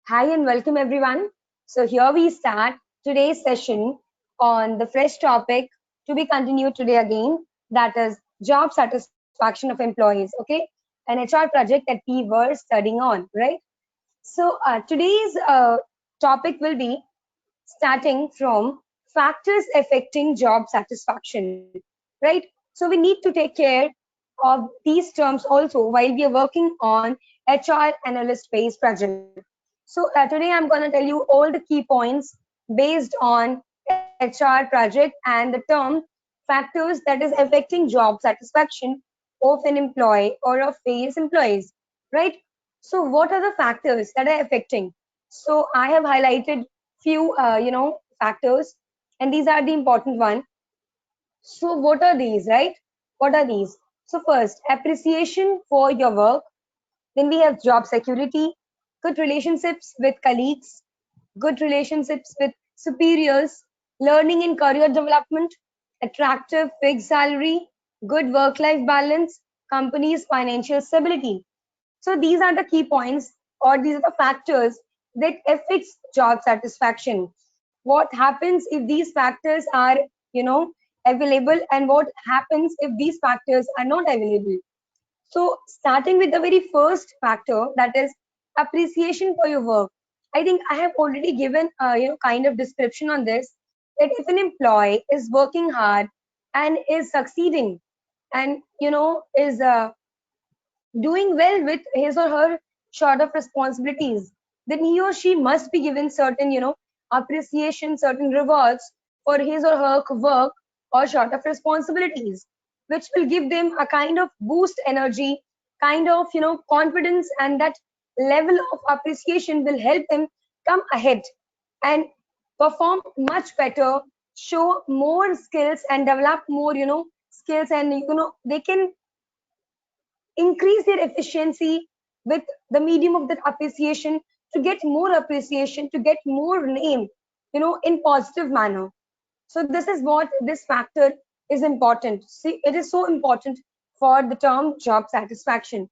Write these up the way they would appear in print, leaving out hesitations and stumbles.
Hi and welcome everyone. So here we start today's session on the fresh topic to be continued today again, that is job satisfaction of employees. Okay, an HR project that we were studying on, right? So today's topic will be starting from factors affecting job satisfaction, right? So we need to take care of these terms also while we are working on HR analyst based project. So today I'm going to tell you all the key points based on HR project and the term factors that is affecting job satisfaction of an employee or of various employees, right? So what are the factors that are affecting? So I have highlighted few, factors, and these are the important one. So what are these, right? What are these? So first, appreciation for your work. Then we have job security, good relationships with colleagues, good relationships with superiors, learning and career development, attractive fixed salary, good work-life balance, company's financial stability. So these are the key points, or these are the factors that affects job satisfaction. What happens if these factors are, available, and what happens if these factors are not available? So starting with the very first factor, that is appreciation for your work. I think I have already given kind of description on this, that if an employee is working hard and is succeeding and is doing well with his or her sort of responsibilities, then he or she must be given certain, appreciation, certain rewards for his or her work or sort of responsibilities, which will give them a kind of boost energy, kind of, confidence, and that level of appreciation will help them come ahead and perform much better, show more skills and develop more, skills, and they can increase their efficiency with the medium of that appreciation, to get more appreciation, to get more name, in positive manner. So this is what this factor is important. See, it is so important for the term job satisfaction.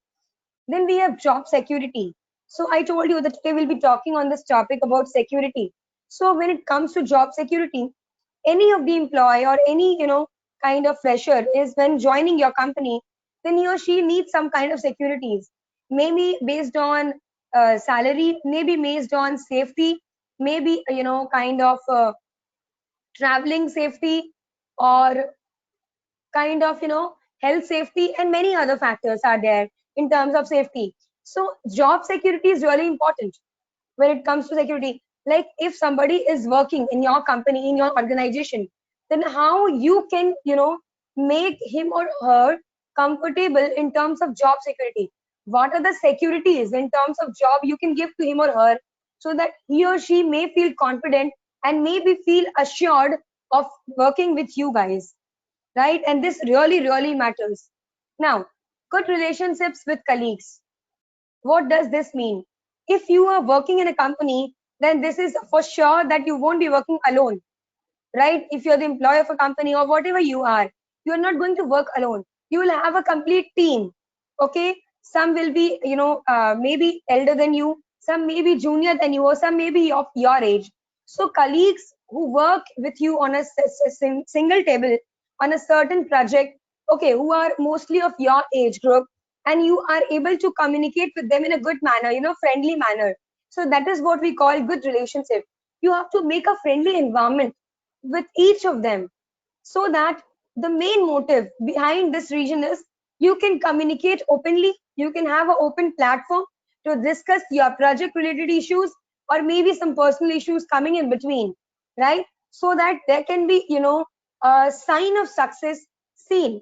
Then we have job security. So I told you that today we'll be talking on this topic about security. So when it comes to job security, any of the employee or any kind of fresher is when joining your company, then he or she needs some kind of securities, maybe based on salary, maybe based on safety, maybe kind of traveling safety, or kind of health safety, and many other factors are there in terms of safety. So job security is really important when it comes to security. Like if somebody is working in your company, in your organization, then how you can make him or her comfortable in terms of job security? What are the securities in terms of job you can give to him or her, so that he or she may feel confident and maybe feel assured of working with you guys, right? And this really, really matters. Now, good relationships with colleagues. What does this mean? If you are working in a company, then this is for sure that you won't be working alone, right? If you're the employee of a company or whatever you are, you're not going to work alone. You will have a complete team. Okay, some will be maybe elder than you, some may be junior than you, or some may be of your age. So colleagues who work with you on a single table on a certain project, okay, who are mostly of your age group, and you are able to communicate with them in a good manner, friendly manner. So that is what we call good relationship. You have to make a friendly environment with each of them, so that the main motive behind this region is you can communicate openly, you can have an open platform to discuss your project related issues, or maybe some personal issues coming in between, right? So that there can be a sign of success seen,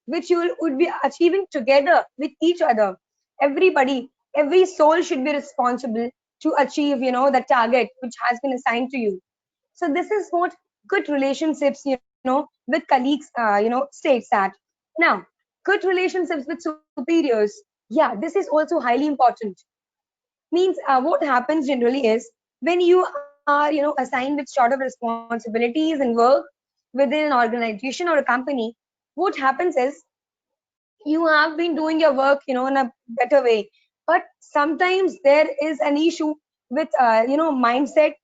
which would be achieving together with each other. Everybody, every soul should be responsible to achieve the target which has been assigned to you. So this is what good relationships, with colleagues, states at. Now, good relationships with superiors. Yeah, this is also highly important. Means what happens generally is when you are, assigned with sort of responsibilities and work within an organization or a company, what happens is you have been doing your work, in a better way. But sometimes there is an issue with mindset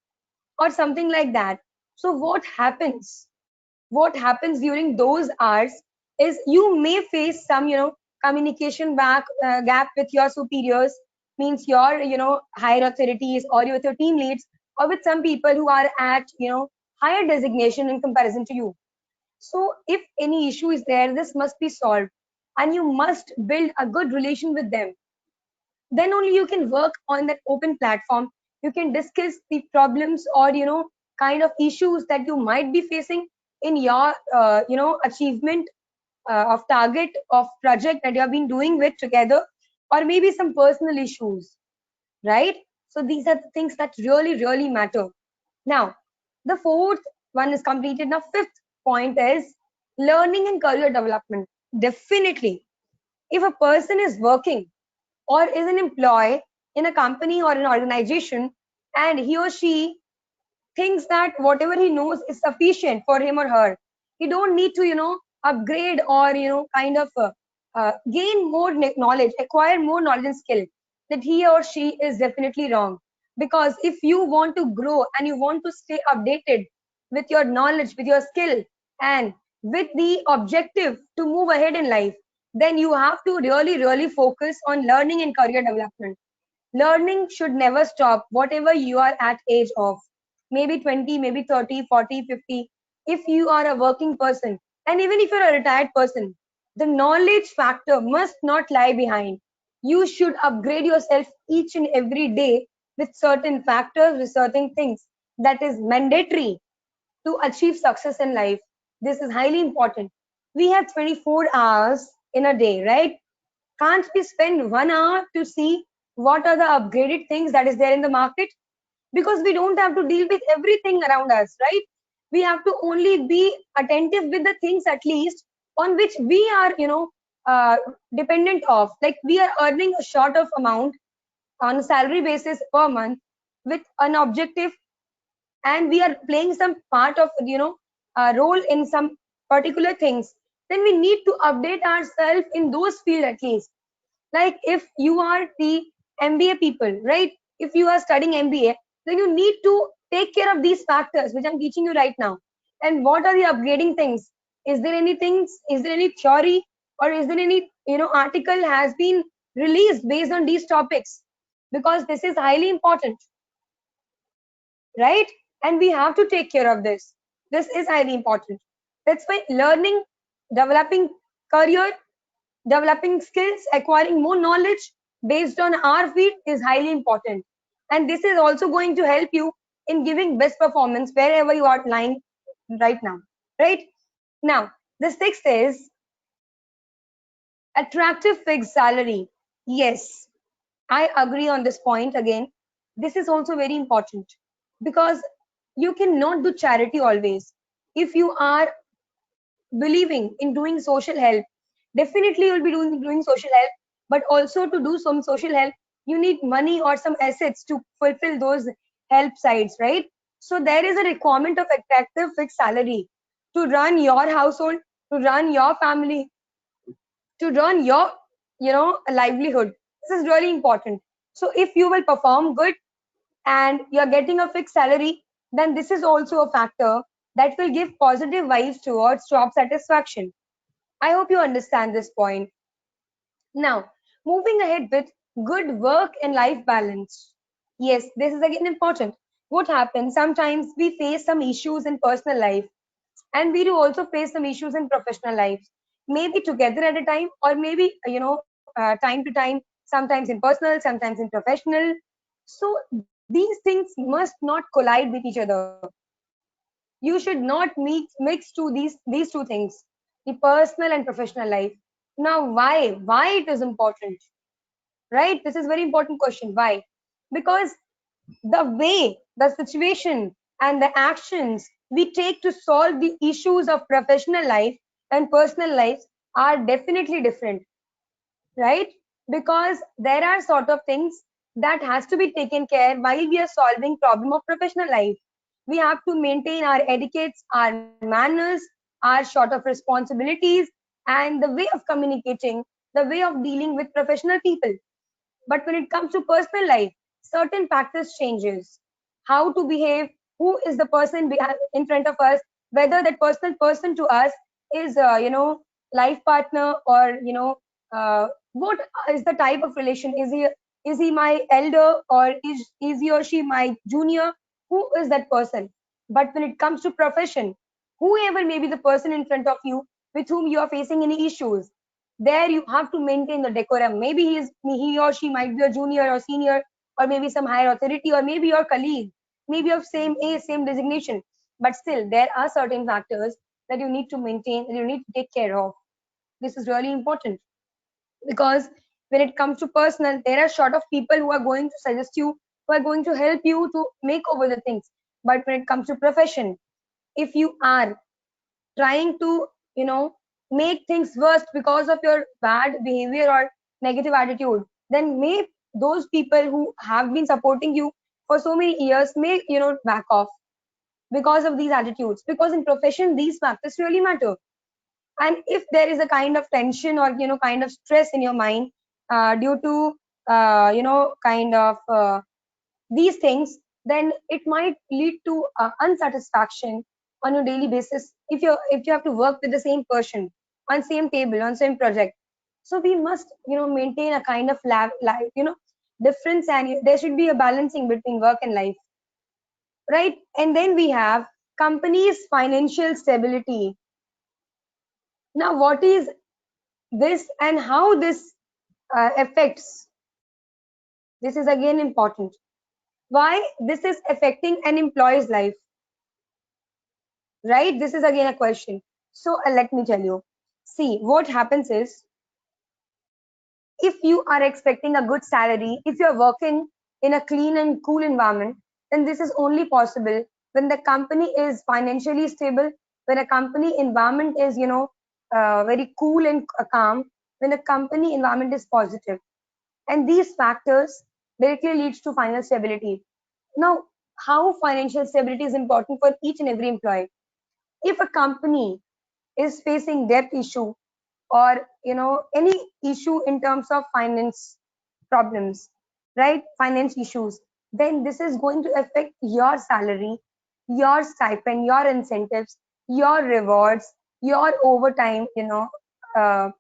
or something like that. So what happens during those hours is you may face some communication gap with your superiors, means your higher authorities, or with your team leads, or with some people who are at higher designation in comparison to you. So if any issue is there, this must be solved, and you must build a good relation with them. Then only you can work on that open platform. You can discuss the problems or kind of issues that you might be facing in your achievement of target of project that you have been doing with together, or maybe some personal issues, right? So these are the things that really really matter. Now the fourth one is completed. Now fifth point is learning and career development. Definitely, if a person is working or is an employee in a company or an organization, and he or she thinks that whatever he knows is sufficient for him or her, he don't need to upgrade or kind of gain more knowledge, acquire more knowledge and skill, that he or she is definitely wrong. Because if you want to grow and you want to stay updated with your knowledge, with your skill, and with the objective to move ahead in life, then you have to really really focus on learning and career development. Learning should never stop, whatever you are at age of, maybe 20, maybe 30, 40, 50. If you are a working person, and even if you're a retired person, the knowledge factor must not lie behind. You should upgrade yourself each and every day with certain factors, with certain things that is mandatory to achieve success in life. This is highly important. We have 24 hours in a day, right? Can't we spend 1 hour to see what are the upgraded things that is there in the market? Because we don't have to deal with everything around us, right? We have to only be attentive with the things at least on which we are uh, dependent of. Like we are earning a short of amount on a salary basis per month with an objective, and we are playing some part of role in some particular things, then we need to update ourselves in those fields at least. Like if you are the MBA people, right? If you are studying MBA, then you need to take care of these factors which I'm teaching you right now. And what are the upgrading things? Is there any things, is there any theory, or is there any article has been released based on these topics? Because this is highly important, right? And we have to take care of this. This is highly important. That's why learning, developing career, developing skills, acquiring more knowledge based on our field is highly important. And this is also going to help you in giving best performance wherever you are lying right now. Right? Now, the sixth is attractive fixed salary. Yes, I agree on this point again. This is also very important because you cannot do charity always. If you are believing in doing social help, definitely you'll be doing social help, but also to do some social help, you need money or some assets to fulfill those help sides, right? So there is a requirement of attractive fixed salary to run your household, to run your family, to run your livelihood. This is really important. So if you will perform good and you're getting a fixed salary, then this is also a factor that will give positive vibes towards job satisfaction. I hope you understand this point. Now, moving ahead with good work and life balance. Yes, this is again important. What happens? Sometimes we face some issues in personal life, and we do also face some issues in professional life. Maybe together at a time, or maybe time to time. Sometimes in personal, sometimes in professional. So these things must not collide with each other. You should not mix these two things, the personal and professional life. Now why it is important, right? This is very important question. Why? Because the way, the situation, and the actions we take to solve the issues of professional life and personal life are definitely different, right? Because there are sort of things that has to be taken care while we are solving problem of professional life. We have to maintain our etiquettes, our manners, our sort of responsibilities, and the way of communicating, the way of dealing with professional people. But when it comes to personal life, certain factors changes. How to behave, who is the person in front of us, whether that personal person to us is, life partner, or, what is the type of relation? Is he my elder, or is he or she my junior? Who is that person? But when it comes to profession, whoever may be the person in front of you with whom you are facing any issues, there you have to maintain the decorum. Maybe he or she might be a junior or senior, or maybe some higher authority, or maybe your colleague, maybe of same age, same designation. But still, there are certain factors that you need to maintain, that you need to take care of. This is really important, because when it comes to personal, there are sort of people who are going to suggest you, who are going to help you to make over the things. But when it comes to profession, if you are trying to, make things worse because of your bad behavior or negative attitude, then may those people who have been supporting you for so many years may, back off because of these attitudes, because in profession these factors really matter. And if there is a kind of tension, or, kind of stress in your mind, due to, kind of, these things, then it might lead to unsatisfaction on a daily basis. If you have to work with the same person on same table on same project, so we must, maintain a kind of life, difference, and there should be a balancing between work and life, right? And then we have companies financial stability. Now, what is this, and how this affects? This is again important. Why this is affecting an employee's life, right? This is again a question. So let me tell you. See, what happens is, if you are expecting a good salary, if you're working in a clean and cool environment, then this is only possible when the company is financially stable, when a company environment is, very cool and calm, when the company environment is positive. And these factors directly leads to financial stability. Now, how financial stability is important for each and every employee. If a company is facing debt issue, or, any issue in terms of finance problems, right, finance issues, then this is going to affect your salary, your stipend, your incentives, your rewards, your overtime,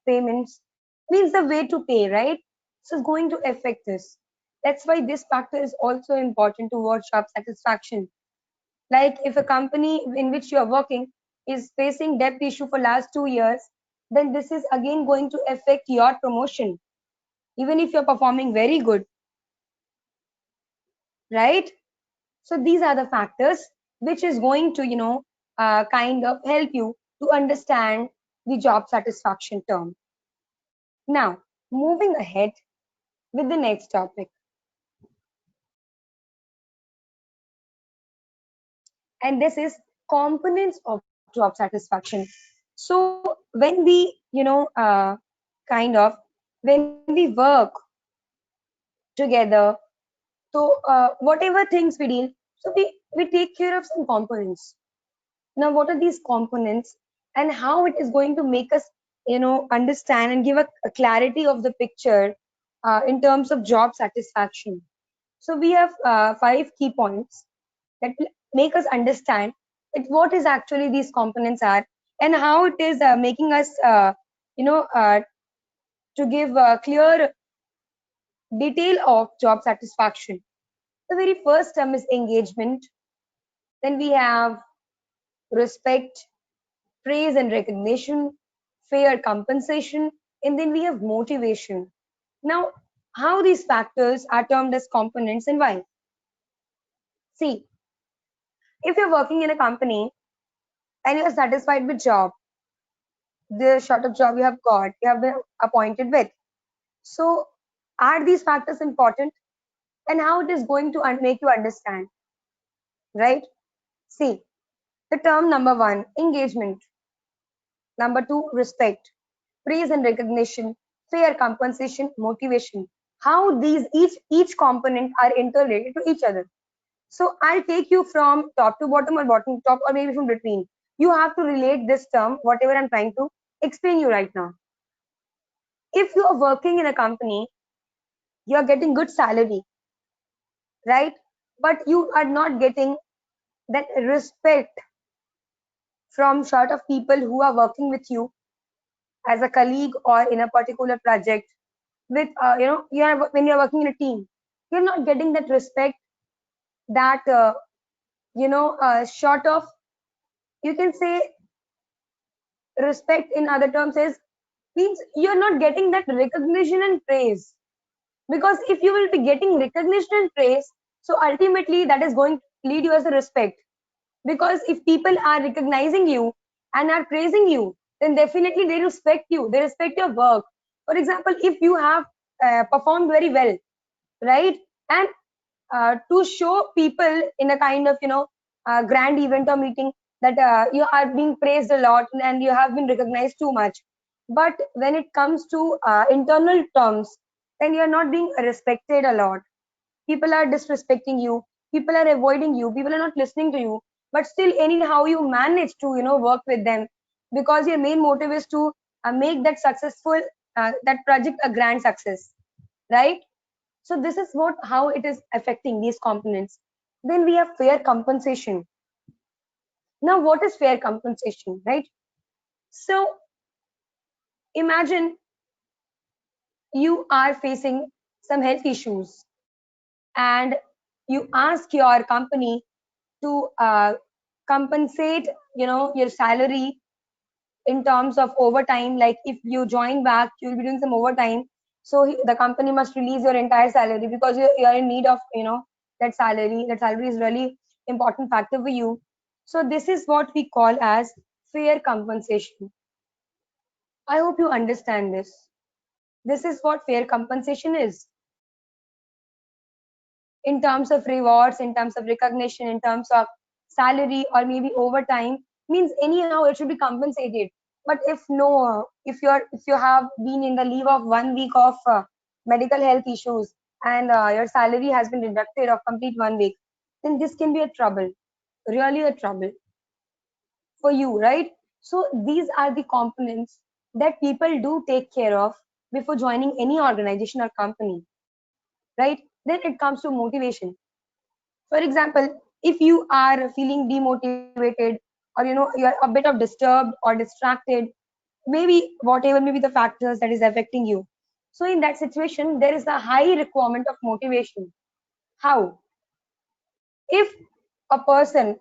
payments, means the way to pay, right? So it's going to affect this. That's why this factor is also important towards job satisfaction. Like, if a company in which you are working is facing debt issue for last 2 years, then this is again going to affect your promotion, even if you're performing very good, right? So these are the factors which is going to, kind of help you to understand the job satisfaction term. Now, moving ahead with the next topic, and this is components of job satisfaction. So when we, kind of, when we work together, so whatever things we deal, so we take care of some components. Now, what are these components, and how it is going to make us, understand and give a clarity of the picture in terms of job satisfaction? So we have 5 key points that will make us understand that what is actually these components are, and how it is making us, you know, uh, to give a clear detail of job satisfaction. The very first term is engagement. Then we have respect, praise and recognition, fair compensation, and then we have motivation. Now, how these factors are termed as components and why? See, if you're working in a company and you're satisfied with job, the sort of job you have got, you have been appointed with. So, are these factors important, and how it is going to make you understand, right? See, the term number one, engagement. Number two, respect, praise and recognition, fair compensation, motivation. How these each component are interrelated to each other. So I'll take you from top to bottom, or bottom to top, or maybe from between. You have to relate this term, whatever I'm trying to explain you right now. If you are working in a company, you are getting good salary, right? But you are not getting that respect from sort of people who are working with you as a colleague or in a particular project. With you are when you are working in a team, you're not getting that respect, that short of, you can say, respect in other terms is, means you're not getting that recognition and praise. Because if you will be getting recognition and praise, so ultimately that is going to lead you as a respect. Because if people are recognizing you and are praising you, then definitely they respect you, they respect your work. For example, if you have performed very well, right, and to show people in a kind of grand event or meeting that you are being praised a lot and you have been recognized too much. But when it comes to internal terms, then you are not being respected a lot. People are disrespecting you, people are avoiding you, people are not listening to you. But still anyhow you manage to work with them, because your main motive is to make that successful, that project a grand success, right? So this is what, how it is affecting these components. Then we have fair compensation. Now what is fair compensation, right? So imagine you are facing some health issues, and you ask your company to compensate your salary in terms of overtime. Like if you join back, you'll be doing some overtime, so the company must release your entire salary, because you're in need of that salary. That salary is really important factor for you. So this is what we call as fair compensation. I hope you understand this. This is what fair compensation is, in terms of rewards, in terms of recognition, in terms of salary or maybe overtime. Means anyhow it should be compensated. But if no, if you have been in the leave of 1 week of medical health issues, and your salary has been deducted of complete 1 week, then this can be a trouble, really a trouble for you, right? So these are the components that people do take care of before joining any organization or company, right? Then it comes to motivation. For example, if you are feeling demotivated, or you're a bit of disturbed or distracted, maybe whatever may be the factors that is affecting you, so in that situation there is a high requirement of motivation. How? If a person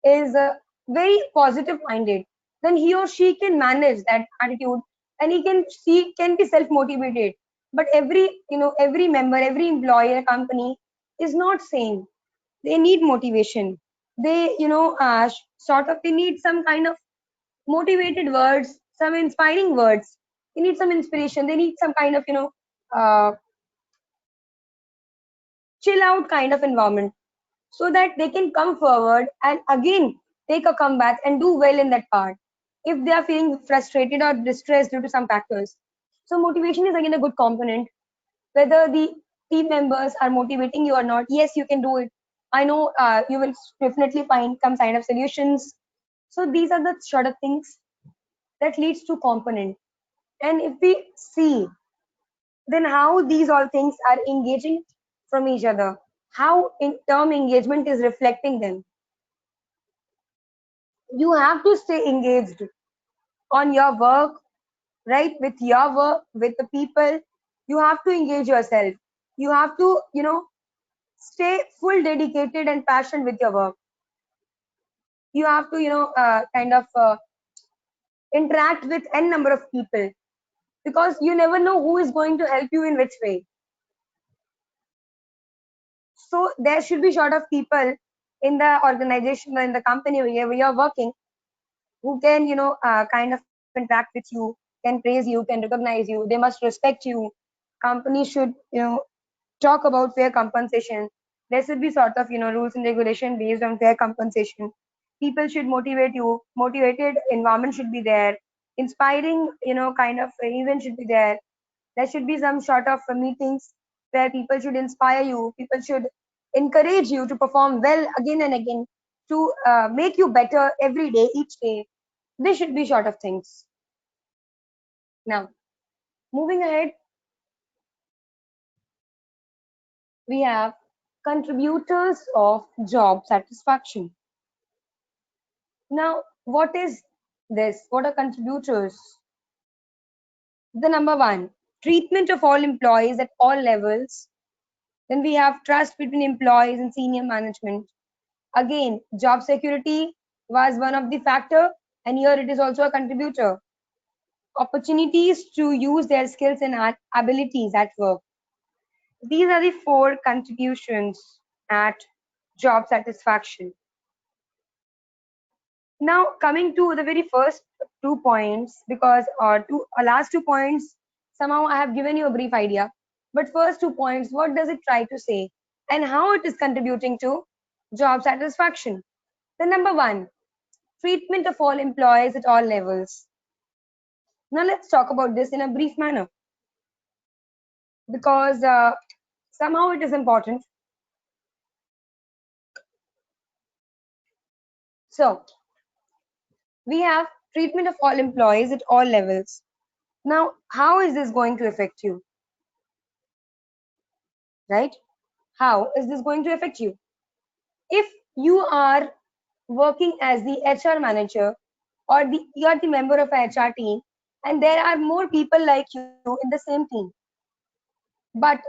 is very positive minded, then he or she can manage that attitude, and she can be self motivated. But every member, every employee in a company is not same. They need motivation. They sort of, they need some kind of motivated words, some inspiring words. They need some inspiration, they need some kind of uh, chill out kind of environment, so that they can come forward and again take a comeback and do well in that part, if they are feeling frustrated or distressed due to some factors. So motivation is again a good component. Whether the team members are motivating you or not, yes, you can do it. I know you will definitely find some kind of solutions. So these are the sort of things that leads to component. And if we see, then how these all things are engaging from each other, how in term engagement is reflecting them. You have to stay engaged on your work, right? With your work, with the people, you have to engage yourself. You have to stay full dedicated and passionate with your work. You have to kind of interact with n number of people, because you never know who is going to help you in which way. So there should be sort of people in the organization or in the company where you're working, who can kind of interact with you, can praise you, can recognize you, they must respect you. Company should talk about fair compensation. There should be sort of rules and regulation based on fair compensation. People should motivate you, motivated environment should be there, inspiring kind of event should be there. There should be some sort of meetings where people should inspire you, people should encourage you to perform well again and again, to make you better every day, each day. This should be sort of things. Now, moving ahead, we have contributors of job satisfaction. Now, what is this? What are contributors? The number one, treatment of all employees at all levels. Then we have trust between employees and senior management. Again, job security was one of the factor, and here it is also a contributor. Opportunities to use their skills and abilities at work. These are the four contributions at job satisfaction. Now, coming to the very first 2 points, because last 2 points, somehow I have given you a brief idea. But first 2 points, what does it try to say and how it is contributing to job satisfaction? The number one, treatment of all employees at all levels. Now, let's talk about this in a brief manner because somehow it is important. So, we have treatment of all employees at all levels. Now, how is this going to affect you? Right? How is this going to affect you? If you are working as the HR manager or you are the member of a HR team and there are more people like you in the same team, but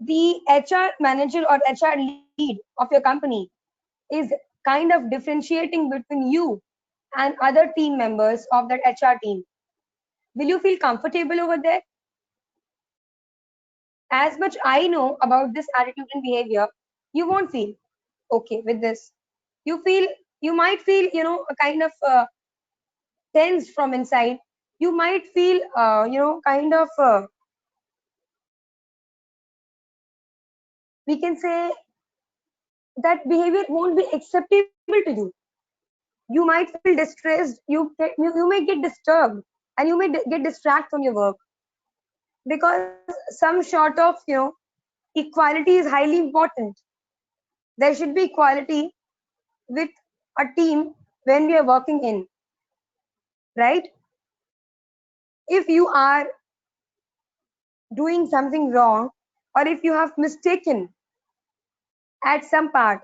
the HR manager or HR lead of your company is kind of differentiating between you and other team members of that HR team, will you feel comfortable over there? As much I know about this attitude and behavior, you won't feel okay with this. You might feel, a kind of tense from inside. You might feel, kind of, we can say that behavior won't be acceptable to you. You might feel distressed. You may get disturbed, and you may get distracted from your work because some sort of, equality is highly important. There should be equality with a team when we are working in, right? If you are doing something wrong or if you have mistaken at some part,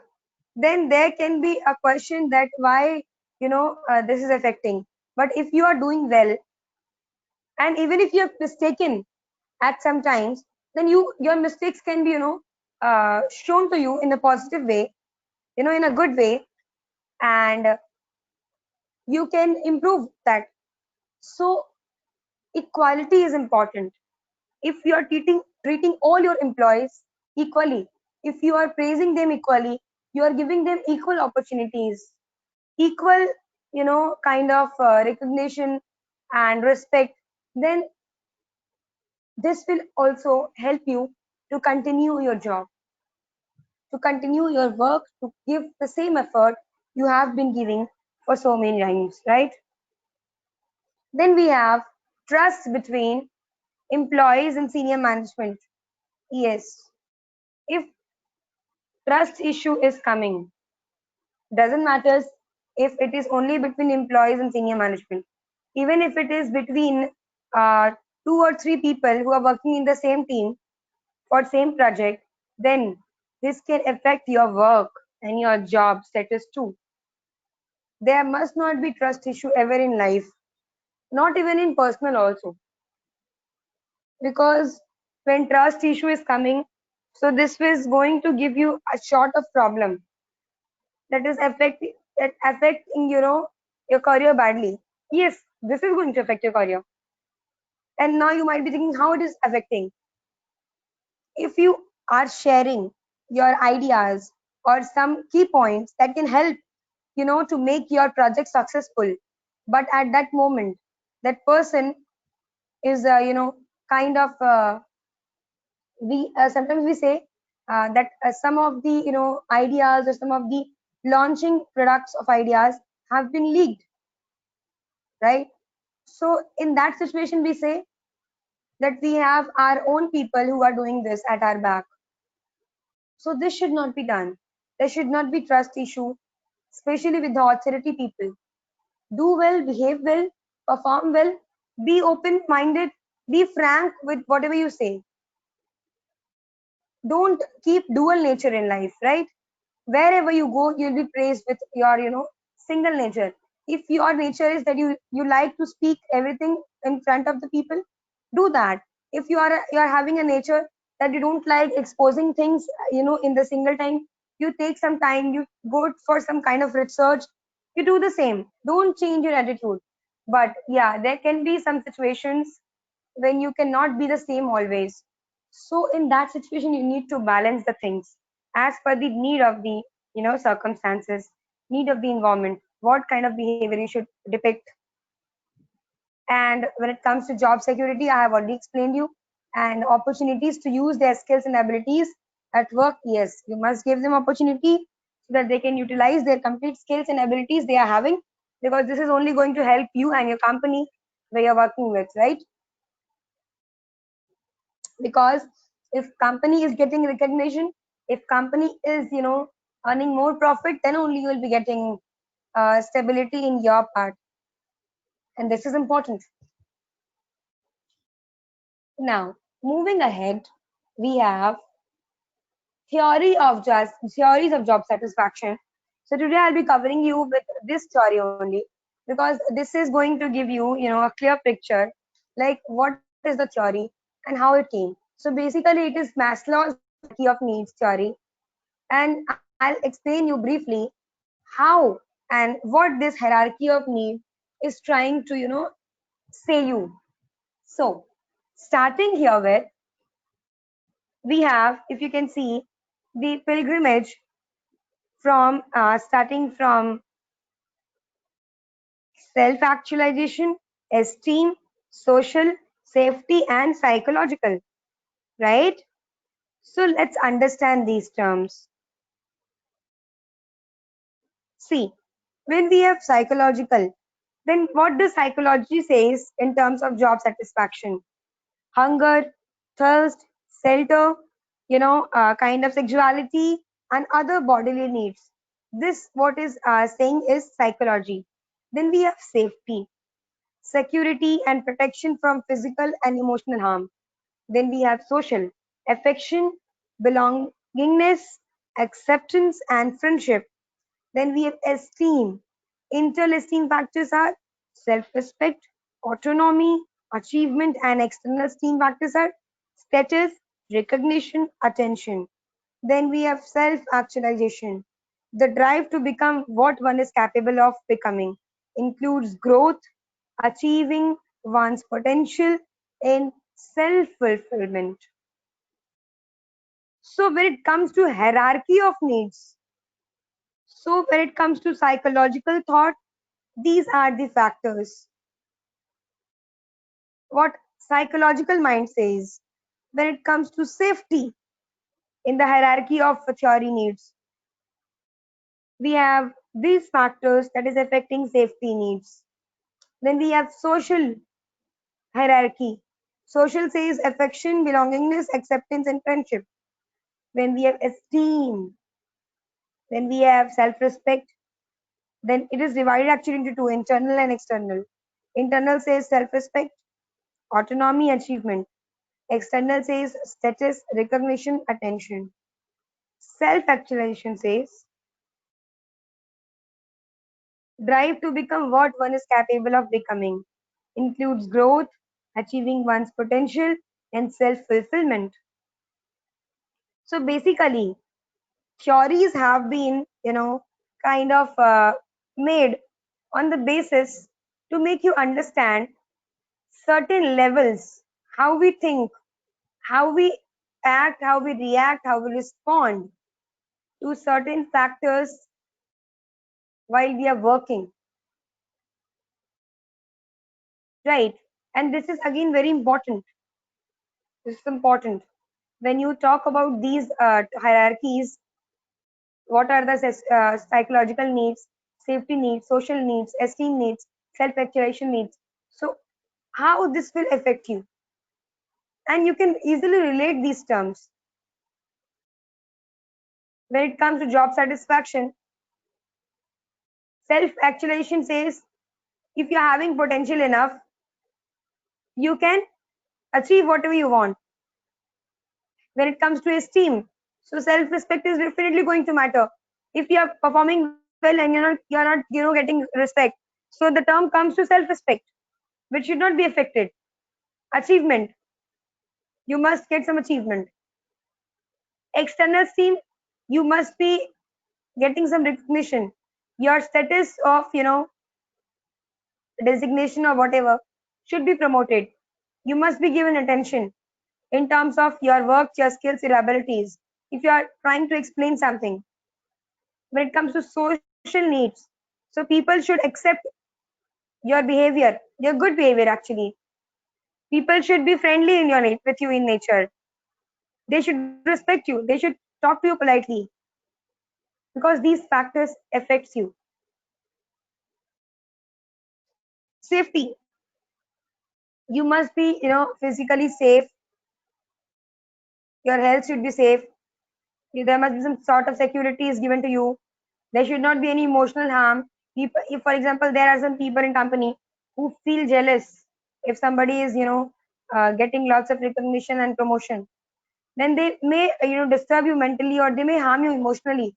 then there can be a question that why this is affecting. But if you are doing well, and even if you have mistaken at some times, then your mistakes can be shown to you in a positive way, in a good way, and you can improve that. So equality is important. If you are treating all your employees equally, if you are praising them equally, you are giving them equal opportunities, equal kind of recognition and respect, then this will also help you to continue your job, to continue your work, to give the same effort you have been giving for so many times, right? Then we have trust between employees and senior management. Yes, if trust issue is coming, doesn't matter if it is only between employees and senior management, even if it is between uh, two or three people who are working in the same team for same project, then this can affect your work and your job status too. There must not be trust issue ever in life, not even in personal also, because when trust issue is coming, so this is going to give you a sort of problem that is affecting your career badly. Yes, this is going to affect your career, and now you might be thinking how it is affecting. If you are sharing your ideas or some key points that can help to make your project successful, but at that moment that person is kind of we sometimes we say that some of the ideas or some of the launching products of ideas have been leaked, right? So in that situation we say that we have our own people who are doing this at our back. So this should not be done. There should not be trust issue, especially with the authority people. Do well, behave well, perform well, be open minded, be frank with whatever you say. don't keep dual nature in life, right? Wherever you go, you'll be praised with your, single nature. If your nature is that you like to speak everything in front of the people, do that. If you are having a nature that you don't like exposing things, in the single time, you take some time, you go for some kind of research, you do the same. Don't change your attitude. But yeah, there can be some situations when you cannot be the same always. So in that situation, you need to balance the things as per the need of the, circumstances, need of the environment, what kind of behavior you should depict. And when it comes to job security, I have already explained you. And opportunities to use their skills and abilities at work, yes, you must give them opportunity so that they can utilize their complete skills and abilities they are having, because this is only going to help you and your company where you're working with, right? Because if company is getting recognition, if company is, earning more profit, then only you will be getting stability in your part, and this is important. Now, moving ahead, we have theories of job satisfaction. So today I'll be covering you with this theory only, because this is going to give you, a clear picture, like what is the theory and how it came. So basically, it is Maslow's hierarchy of needs theory, and I'll explain you briefly how and what this hierarchy of need is trying to, say you. So, starting here with, we have, if you can see, the pilgrimage from starting from self actualization, esteem, social, safety, and psychological, right? So, let's understand these terms. See, when we have psychological, then what does psychology says in terms of job satisfaction? Hunger, thirst, shelter, kind of sexuality and other bodily needs. This what is saying is psychology. Then we have safety, security and protection from physical and emotional harm. Then we have social, affection, belongingness, acceptance and friendship. Then we have esteem. Internal esteem factors are self-respect, autonomy, achievement, and external esteem factors are status, recognition, attention. Then we have self-actualization. The drive to become what one is capable of becoming includes growth, achieving one's potential, and self-fulfillment. So when it comes to hierarchy of needs, so when it comes to psychological thought, these are the factors. What psychological mind says when it comes to safety in the hierarchy of theory needs, we have these factors that is affecting safety needs. Then we have social hierarchy. Social says affection, belongingness, acceptance, and friendship. When we have esteem, then we have self-respect. Then it is divided actually into two, internal and external. Internal says self-respect, autonomy, achievement. External says status, recognition, attention. Self-actualization says drive to become what one is capable of becoming, includes growth, achieving one's potential, and self-fulfillment. So basically, theories have been, kind of made on the basis to make you understand certain levels, how we think, how we act, how we react, how we respond to certain factors while we are working, right? And this is again very important. This is important. When you talk about these hierarchies, what are the psychological needs, safety needs, social needs, esteem needs, self-actualization needs? So, how this will affect you? And you can easily relate these terms. When it comes to job satisfaction, self-actualization says if you're having potential enough, you can achieve whatever you want. When it comes to esteem, so self-respect is definitely going to matter. If you are performing well and you're not getting respect, so the term comes to self-respect, which should not be affected. Achievement, you must get some achievement. External esteem, you must be getting some recognition. Your status of designation or whatever should be promoted. You must be given attention in terms of your work, your skills, your abilities. If you are trying to explain something, when it comes to social needs, so people should accept your behavior, your good behavior actually. People should be friendly in with you in nature. They should respect you. They should talk to you politely because these factors affects you. Safety, you must be physically safe. Your health should be safe. There must be some sort of security is given to you. There should not be any emotional harm. People, if for example there are some people in company who feel jealous if somebody is getting lots of recognition and promotion, then they may disturb you mentally or they may harm you emotionally.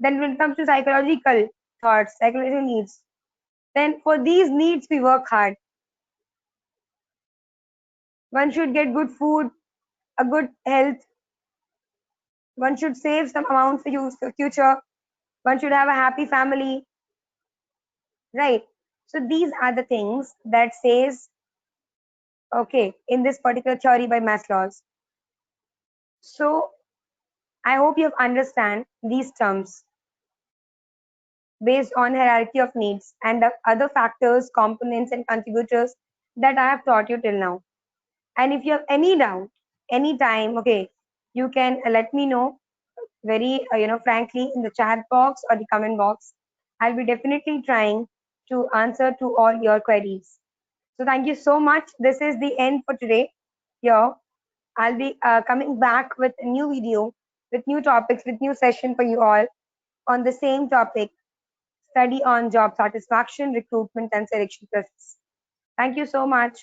Then when it comes to psychological thoughts, psychological needs, then for these needs we work hard. One should get good food, a good health. One should save some amount for you for future. One should have a happy family, right? So these are the things that says okay in this particular theory by Maslow's. So I hope you have understand these terms based on hierarchy of needs and the other factors, components, and contributors that I have taught you till now. And if you have any doubt, anytime, okay, you can let me know very, frankly in the chat box or the comment box. I'll be definitely trying to answer to all your queries. So thank you so much. This is the end for today. Here, I'll be coming back with a new video, with new topics, with new session for you all on the same topic, study on job satisfaction, recruitment, and selection process. Thank you so much.